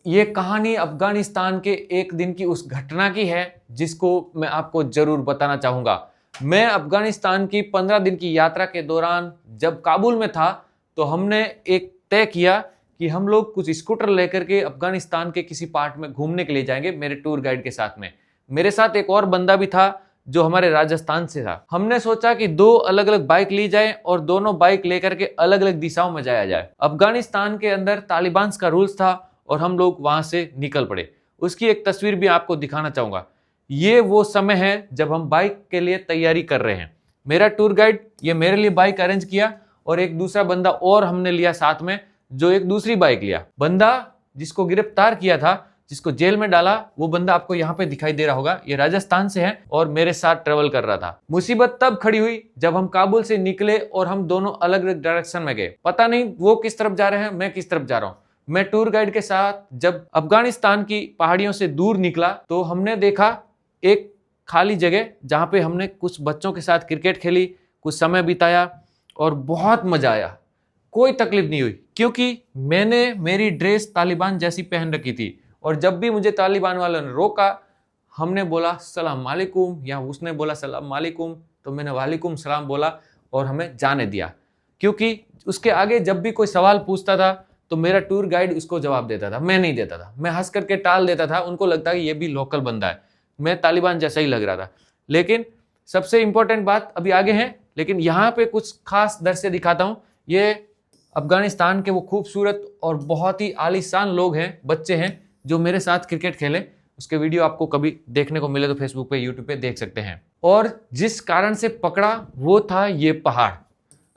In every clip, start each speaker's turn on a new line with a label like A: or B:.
A: ये कहानी अफगानिस्तान के एक दिन की उस घटना की है जिसको मैं आपको जरूर बताना चाहूंगा। मैं अफगानिस्तान की 15 दिन की यात्रा के दौरान जब काबुल में था तो हमने एक तय किया कि हम लोग कुछ स्कूटर लेकर के अफगानिस्तान के किसी पार्ट में घूमने के लिए जाएंगे मेरे टूर गाइड के साथ में। मेरे साथ एक और बंदा भी था जो हमारे राजस्थान से था। हमने सोचा कि दो अलग अलग बाइक ली जाए और दोनों बाइक लेकर के अलग अलग दिशाओं में जाया जाए। अफगानिस्तान के अंदर तालिबान का रूल्स था और हम लोग वहां से निकल पड़े। उसकी एक तस्वीर भी आपको दिखाना चाहूंगा। ये वो समय है जब हम बाइक के लिए तैयारी कर रहे हैं। मेरा टूर गाइड ये मेरे लिए बाइक अरेंज किया और एक दूसरा बंदा और हमने लिया साथ में जो एक दूसरी बाइक लिया। बंदा जिसको गिरफ्तार किया था, जिसको जेल में डाला, वो बंदा आपको यहाँ पे दिखाई दे रहा होगा। ये राजस्थान से है और मेरे साथ ट्रेवल कर रहा था। मुसीबत तब खड़ी हुई जब हम काबुल से निकले और हम दोनों अलग अलग डायरेक्शन में गए। पता नहीं वो किस तरफ जा रहे हैं, मैं किस तरफ जा रहा हूँ। मैं टूर गाइड के साथ जब अफगानिस्तान की पहाड़ियों से दूर निकला तो हमने देखा एक खाली जगह जहां पे हमने कुछ बच्चों के साथ क्रिकेट खेली, कुछ समय बिताया और बहुत मजा आया। कोई तकलीफ नहीं हुई क्योंकि मैंने मेरी ड्रेस तालिबान जैसी पहन रखी थी और जब भी मुझे तालिबान वालों ने रोका, हमने बोला सलाम वालेकुम या उसने बोला सलाम वालेकुम, तो मैंने वालेकुम सलाम बोला और हमें जाने दिया। क्योंकि उसके आगे जब भी कोई सवाल पूछता था तो मेरा टूर गाइड उसको जवाब देता था, मैं नहीं देता था। मैं हंस करके टाल देता था। उनको लगता कि ये भी लोकल बंदा है, मैं तालिबान जैसा ही लग रहा था। लेकिन सबसे इंपॉर्टेंट बात अभी आगे है, लेकिन यहाँ पे कुछ खास दृश्य दिखाता हूँ। ये अफगानिस्तान के वो खूबसूरत और बहुत ही आलीशान लोग हैं, बच्चे हैं जो मेरे साथ क्रिकेट खेले। उसके वीडियो आपको कभी देखने को मिले तो फेसबुक पे, यूट्यूब पे देख सकते हैं। और जिस कारण से पकड़ा वो था ये पहाड़।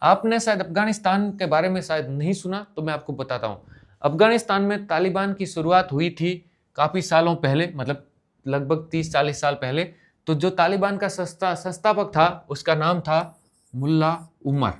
A: आपने शायद अफगानिस्तान के बारे में शायद नहीं सुना तो मैं आपको बताता हूँ। अफगानिस्तान में तालिबान की शुरुआत हुई थी काफ़ी सालों पहले, मतलब लगभग 30-40 साल पहले। तो जो तालिबान का संस्थापक था उसका नाम था मुल्ला उमर।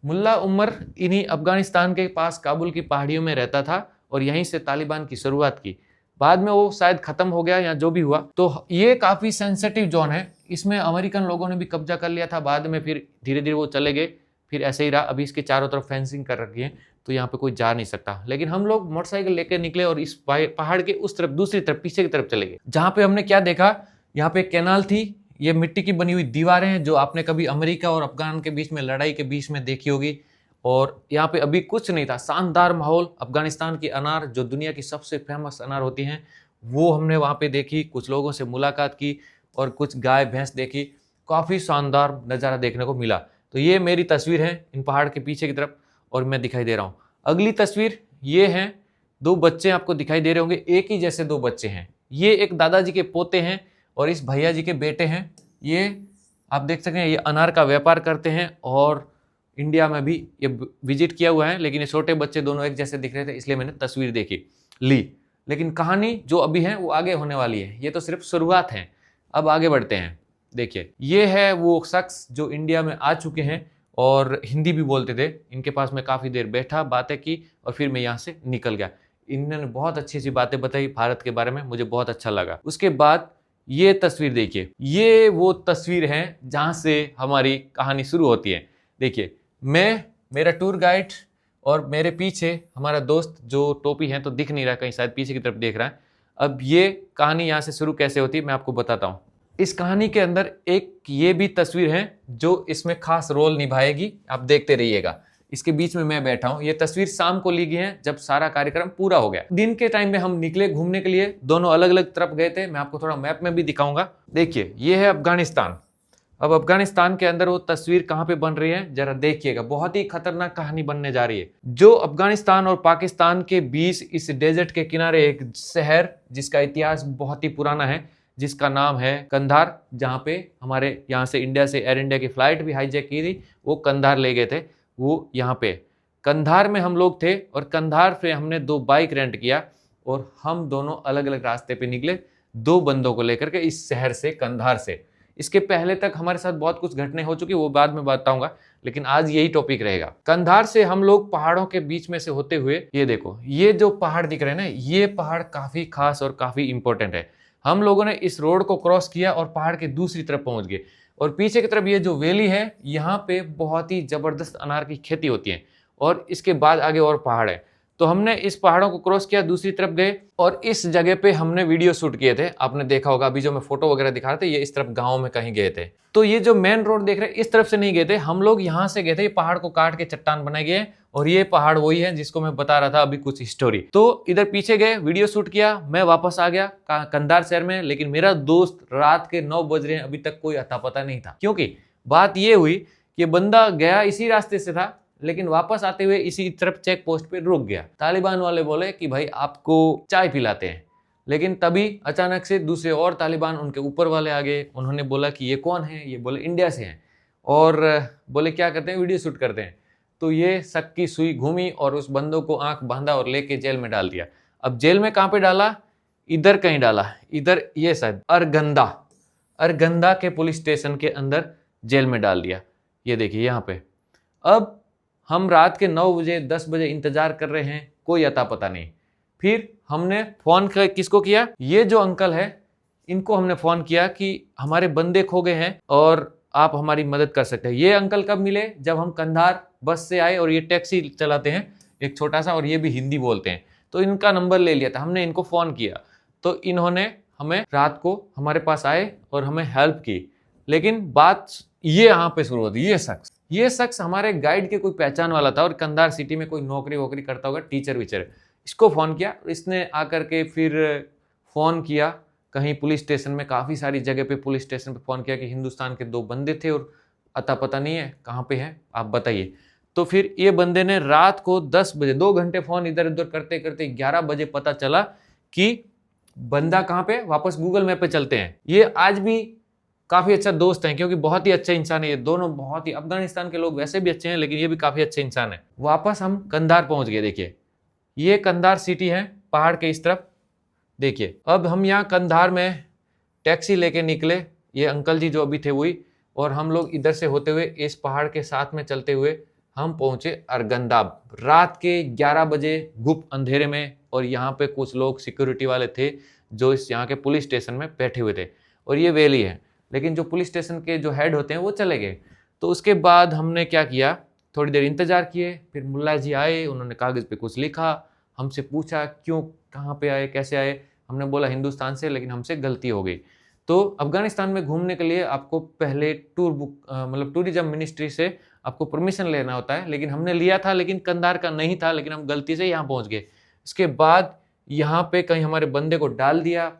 A: मुल्ला उमर इन्हीं अफगानिस्तान के पास काबुल की पहाड़ियों में रहता था और यहीं से तालिबान की शुरुआत की। बाद में वो शायद खत्म हो गया या जो भी हुआ। तो ये काफ़ी सेंसिटिव जोन है, इसमें अमेरिकन लोगों ने भी कब्जा कर लिया था। बाद में फिर धीरे धीरे वो चले गए, फिर ऐसे ही रहा। अभी इसके चारों तरफ फेंसिंग कर रखी है तो यहाँ पे कोई जा नहीं सकता। लेकिन हम लोग मोटरसाइकिल लेकर निकले और इस पहाड़ के उस तरफ, दूसरी तरफ, पीछे की तरफ चले गए। जहाँ पे हमने क्या देखा, यहाँ पे कैनाल थी। ये मिट्टी की बनी हुई दीवारें हैं जो आपने कभी अमेरिका और अफगान के बीच में लड़ाई के बीच में देखी होगी। और यहाँ पे अभी कुछ नहीं था, शानदार माहौल। अफगानिस्तान की अनार जो दुनिया की सबसे फेमस अनार होती हैं वो हमने वहाँ पे देखी, कुछ लोगों से मुलाकात की और कुछ गाय भैंस देखी। काफ़ी शानदार नज़ारा देखने को मिला। तो ये मेरी तस्वीर है इन पहाड़ के पीछे की तरफ और मैं दिखाई दे रहा हूँ। अगली तस्वीर ये है, दो बच्चे आपको दिखाई दे रहे होंगे, एक ही जैसे दो बच्चे हैं। ये एक दादाजी के पोते हैं और इस भैया जी के बेटे हैं। ये आप देख सकते हैं, ये अनार का व्यापार करते हैं और इंडिया में भी ये विजिट किया हुआ है। लेकिन ये छोटे बच्चे दोनों एक जैसे दिख रहे थे इसलिए मैंने तस्वीर देखी ली। लेकिन कहानी जो अभी है वो आगे होने वाली है, ये तो सिर्फ शुरुआत है। अब आगे बढ़ते हैं। देखिए ये है वो शख्स जो इंडिया में आ चुके हैं और हिंदी भी बोलते थे। इनके पास मैं काफ़ी देर बैठा, बातें की और फिर मैं यहाँ से निकल गया। इन्होंने बहुत अच्छी अच्छी बातें बताई भारत के बारे में, मुझे बहुत अच्छा लगा। उसके बाद ये तस्वीर देखिए, ये वो तस्वीर है जहाँ से हमारी कहानी शुरू होती है। देखिए मैं, मेरा टूर गाइड और मेरे पीछे हमारा दोस्त जो टोपी है तो दिख नहीं रहा, कहीं शायद पीछे की तरफ देख रहा है। अब ये कहानी यहाँ से शुरू कैसे होती है मैं आपको बताता हूँ। इस कहानी के अंदर एक ये भी तस्वीर है जो इसमें खास रोल निभाएगी, आप देखते रहिएगा। इसके बीच में मैं बैठा हूँ। ये तस्वीर शाम को ली गई है जब सारा कार्यक्रम पूरा हो गया। दिन के टाइम में हम निकले घूमने के लिए, दोनों अलग अलग तरफ गए थे। मैं आपको थोड़ा मैप में भी दिखाऊंगा। देखिए ये है अफगानिस्तान। अब अफगानिस्तान के अंदर वो तस्वीर कहाँ पे बन रही है जरा देखिएगा। बहुत ही खतरनाक कहानी बनने जा रही है। जो अफगानिस्तान और पाकिस्तान के बीच इस डेजर्ट के किनारे एक शहर जिसका इतिहास बहुत ही पुराना है, जिसका नाम है कंधार, जहाँ पे हमारे यहाँ से इंडिया से एयर इंडिया की फ्लाइट भी हाईजैक की थी, वो कंधार ले गए थे। वो यहाँ पे कंधार में हम लोग थे और कंधार से हमने दो बाइक रेंट किया और हम दोनों अलग अलग रास्ते पे निकले, दो बंदों को लेकर के इस शहर से, कंधार से। इसके पहले तक हमारे साथ बहुत कुछ घटनाएं हो चुकी, वो बाद में बताऊंगा, लेकिन आज यही टॉपिक रहेगा। कंधार से हम लोग पहाड़ों के बीच में से होते हुए, ये देखो ये जो पहाड़ दिख रहे हैं ना, ये पहाड़ काफी खास और काफी इंपॉर्टेंट है। हम लोगों ने इस रोड को क्रॉस किया और पहाड़ के दूसरी तरफ पहुंच गए और पीछे की तरफ ये जो वैली है, यहाँ पे बहुत ही जबरदस्त अनार की खेती होती है और इसके बाद आगे और पहाड़ है। तो हमने इस पहाड़ों को क्रॉस किया, दूसरी तरफ गए और इस जगह पे हमने वीडियो शूट किए थे। आपने देखा होगा अभी जो मैं फोटो वगैरह दिखा रहे थे, ये इस तरफ गाँव में कहीं गए थे। तो ये जो मेन रोड देख रहे हैं इस तरफ से नहीं गए थे हम लोग, यहाँ से गए थे। ये पहाड़ को काट के चट्टान बनाए गए और ये पहाड़ वही है जिसको मैं बता रहा था अभी कुछ स्टोरी। तो इधर पीछे गए, वीडियो शूट किया, मैं वापस आ गया कंधार शहर में। लेकिन मेरा दोस्त रात के 9 बज रहे हैं, अभी तक कोई अता पता नहीं था। क्योंकि बात ये हुई कि बंदा गया इसी रास्ते से था, लेकिन वापस आते हुए इसी तरफ चेक पोस्ट पे रुक गया। तालिबान वाले बोले कि भाई आपको चाय पिलाते हैं, लेकिन तभी अचानक से दूसरे और तालिबान उनके ऊपर वाले आ गए। उन्होंने बोला कि ये कौन है, ये बोले इंडिया से हैं और बोले क्या करते हैं, वीडियो शूट करते हैं। तो ये शक की सुई घूमी और उस बंदों को आंख बांधा और लेके जेल में डाल दिया। अब जेल में कहाँ पे डाला, इधर कहीं डाला, इधर ये शायद अरगंदा के पुलिस स्टेशन के अंदर जेल में डाल दिया। ये देखिए यहाँ पे। अब हम रात के 9 बजे 10 बजे इंतजार कर रहे हैं, कोई अता पता नहीं। फिर हमने फोन किसको किया, ये जो अंकल है इनको हमने फोन किया कि हमारे बंदे खो गए हैं और आप हमारी मदद कर सकते हैं। ये अंकल कब मिले, जब हम कंधार बस से आए और ये टैक्सी चलाते हैं एक छोटा सा, और ये भी हिंदी बोलते हैं। तो इनका नंबर ले लिया था हमने, इनको फोन किया तो इन्होंने हमें रात को हमारे पास आए और हमें हेल्प की। लेकिन बात ये यहाँ पे शुरू होती, ये शख्स हमारे गाइड के कोई पहचान वाला था और कंधार सिटी में कोई नौकरी वोकरी करता होगा, टीचर विचर। इसको फ़ोन किया, इसने आकर के फिर फ़ोन किया कहीं पुलिस स्टेशन में, काफ़ी सारी जगह पे पुलिस स्टेशन पे फ़ोन किया कि हिंदुस्तान के 2 बंदे थे और अता पता नहीं है कहाँ पे हैं, आप बताइए। तो फिर ये बंदे ने रात को 10 बजे 2 घंटे फ़ोन इधर उधर करते करते 11 बजे पता चला कि बंदा कहाँ पे, वापस गूगल मैप पे चलते हैं। ये आज भी काफ़ी अच्छा दोस्त हैं, क्योंकि बहुत ही अच्छे इंसान है ये दोनों। बहुत ही, अफगानिस्तान के लोग वैसे भी अच्छे हैं लेकिन ये भी काफ़ी अच्छे इंसान है। वापस हम कंधार पहुंच गए। देखिए ये कंधार सिटी है पहाड़ के इस तरफ। देखिए अब हम यहाँ कंधार में टैक्सी लेके निकले, ये अंकल जी जो अभी थे वही, और हम लोग इधर से होते हुए इस पहाड़ के साथ में चलते हुए हम पहुंचे अरगंदा रात के 11 बजे गुप्त अंधेरे में। और यहाँ पे कुछ लोग सिक्योरिटी वाले थे जो इस यहाँ के पुलिस स्टेशन में बैठे हुए थे, और ये वैली है। लेकिन जो पुलिस स्टेशन के जो हेड होते हैं वो चले गए। तो उसके बाद हमने क्या किया, थोड़ी देर इंतजार किए, फिर मुल्ला जी आए, उन्होंने कागज़ पे कुछ लिखा, हमसे पूछा क्यों, कहाँ पे आए, कैसे आए। हमने बोला हिंदुस्तान से, लेकिन हमसे गलती हो गई। तो अफगानिस्तान में घूमने के लिए आपको पहले टूर बुक मतलब टूरिज्म मिनिस्ट्री से आपको परमिशन लेना होता है, लेकिन हमने लिया था, लेकिन कंधार का नहीं था, लेकिन हम गलती से यहाँ पहुँच गए। इसके बाद यहाँ पे कहीं हमारे बंदे को डाल दिया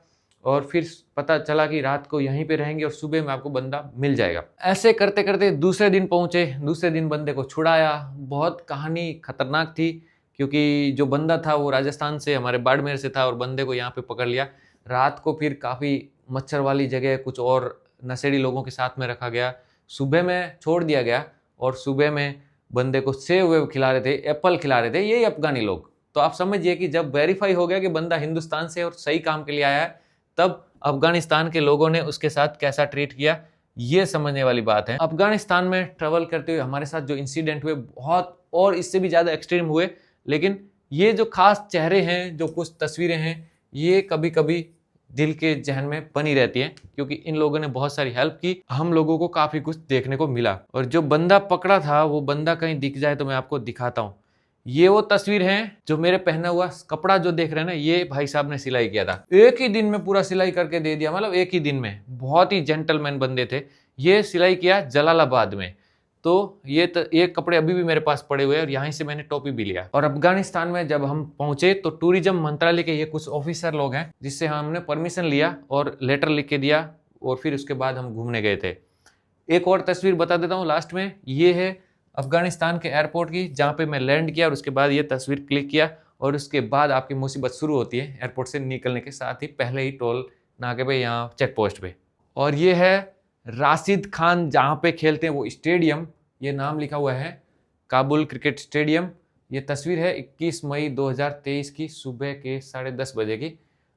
A: और फिर पता चला कि रात को यहीं पे रहेंगे और सुबह में आपको बंदा मिल जाएगा। ऐसे करते करते दूसरे दिन पहुंचे, दूसरे दिन बंदे को छुड़ाया। बहुत कहानी खतरनाक थी, क्योंकि जो बंदा था वो राजस्थान से, हमारे बाड़मेर से था, और बंदे को यहाँ पे पकड़ लिया। रात को फिर काफ़ी मच्छर वाली जगह कुछ और नशेड़ी लोगों के साथ में रखा गया। सुबह में छोड़ दिया गया और सुबह में बंदे को सेब वेब खिला रहे थे, एप्पल खिला रहे थे, यही अफगानी लोग। तो आप समझिए कि जब वेरीफाई हो गया कि बंदा हिंदुस्तान से और सही काम के लिए आया है, तब अफगानिस्तान के लोगों ने उसके साथ कैसा ट्रीट किया, ये समझने वाली बात है। अफगानिस्तान में ट्रैवल करते हुए हमारे साथ जो इंसिडेंट हुए बहुत और इससे भी ज़्यादा एक्सट्रीम हुए, लेकिन ये जो खास चेहरे हैं, जो कुछ तस्वीरें हैं, ये कभी कभी दिल के जहन में बनी रहती है, क्योंकि इन लोगों ने बहुत सारी हेल्प की, हम लोगों को काफ़ी कुछ देखने को मिला। और जो बंदा पकड़ा था वो बंदा कहीं दिख जाए तो मैं आपको दिखाता हूँ। ये वो तस्वीर है जो मेरे पहना हुआ कपड़ा जो देख रहे हैं ना, ये भाई साहब ने सिलाई किया था। एक ही दिन में पूरा सिलाई करके दे दिया, मतलब एक ही दिन में। बहुत ही जेंटलमैन बंदे थे। ये सिलाई किया जलालाबाद में। तो ये कपड़े अभी भी मेरे पास पड़े हुए हैं और यहीं से मैंने टोपी भी लिया। और अफगानिस्तान में जब हम पहुंचे तो टूरिज्म मंत्रालय के ये कुछ ऑफिसर लोग हैं जिससे हमने परमिशन लिया और लेटर लिख के दिया, और फिर उसके बाद हम घूमने गए थे। एक और तस्वीर बता देता हूँ लास्ट में। ये है अफगानिस्तान के एयरपोर्ट की, जहाँ पे मैं लैंड किया और उसके बाद ये तस्वीर क्लिक किया, और उसके बाद आपकी मुसीबत शुरू होती है एयरपोर्ट से निकलने के साथ ही, पहले ही टोल नाके पे, यहाँ चेक पोस्ट पे। और ये है राशिद खान जहाँ पे खेलते हैं वो स्टेडियम, ये नाम लिखा हुआ है काबुल क्रिकेट स्टेडियम। ये तस्वीर है 21 मई 2023 की सुबह के 10:30 बजे की।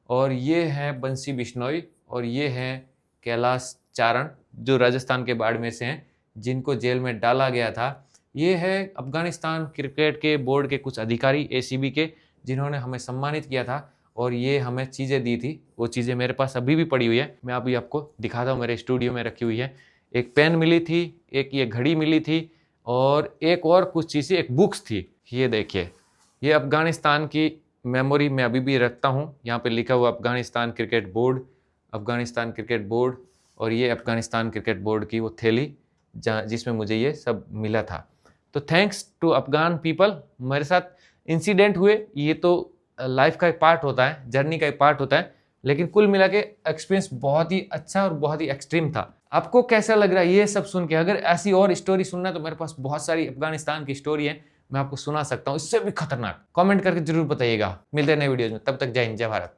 A: और ये है बंसी बिश्नोई, और ये है कैलाश चारण जो राजस्थान के बाड़मेर से हैं, जिनको जेल में डाला गया था। ये है अफगानिस्तान क्रिकेट के बोर्ड के कुछ अधिकारी ACB के, जिन्होंने हमें सम्मानित किया था और ये हमें चीज़ें दी थी। वो चीज़ें मेरे पास अभी भी पड़ी हुई है, मैं अभी आपको दिखाता हूँ, मेरे स्टूडियो में रखी हुई है। एक पेन मिली थी, एक ये घड़ी मिली थी, और एक और कुछ चीज़ें, एक बुक्स थी। ये देखिए, ये अफगानिस्तान की मेमोरी मैं अभी भी रखता हूँ। यहाँ पे लिखा हुआ Afghanistan cricket board, Afghanistan cricket board, और ये अफगानिस्तान क्रिकेट बोर्ड की वो थैली जहाँ जिसमें मुझे ये सब मिला था। तो थैंक्स टू अफगान पीपल। मेरे साथ इंसिडेंट हुए, ये तो लाइफ का एक पार्ट होता है, जर्नी का एक पार्ट होता है, लेकिन कुल मिला के एक्सपीरियंस बहुत ही अच्छा और बहुत ही एक्सट्रीम था। आपको कैसा लग रहा है ये सब सुन के? अगर ऐसी और स्टोरी सुनना है तो मेरे पास बहुत सारी अफगानिस्तान की स्टोरी है, मैं आपको सुना सकता हूँ इससे भी खतरनाक। कमेंट करके जरूर बताइएगा। मिलते हैं नए वीडियोज में, तब तक जय हिंद, जय भारत।